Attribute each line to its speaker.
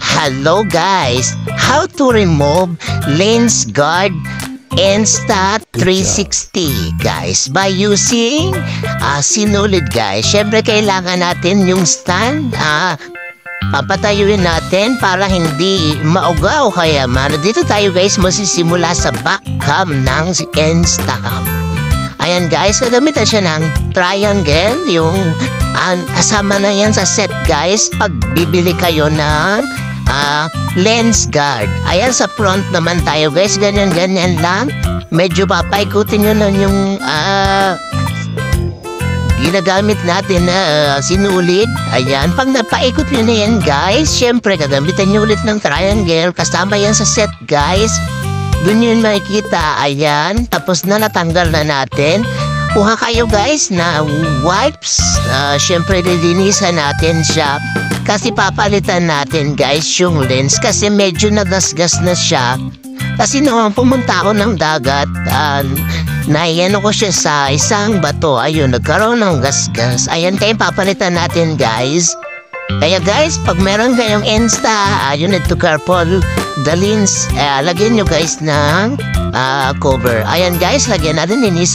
Speaker 1: Hello guys! How to remove lens guard Insta360 guys by using sinulid guys. Syempre kailangan natin yung stand. Papatayuin natin para hindi maugaw. Kaya dito tayo guys masisimula sa back cam ng Instacam. Ayan guys, gagamitan siya ng triangle. Yung kasama na yan sa set guys pag bibili kayo ng lens guard. Ayan sa front naman tayo guys, ganyan lang. Medyo papaikutin nyo lang yung ginagamit natin na sinulid. Ayan, pag napaikot nyo na yan guys, syempre gagamitan nyo ulit ng triangle. Kasama yan sa set guys. Doon yun makikita. Ayan, tapos na natanggal na natin. Kuha kayo guys na wipes. Syempre lilinisan natin siya. Kasi papalitan natin guys yung lens. Kasi medyo nagasgas na siya. Kasi noong pumunta ako ng dagat, naiyan ako siya sa isang bato. Ayun, nagkaroon ng gasgas. Ayan kayo papalitan natin guys. Kaya guys, pag meron kayong Insta, you need to careful the lens. Lagyan nyo guys ng cover. Ayan guys, lagyan natin inis.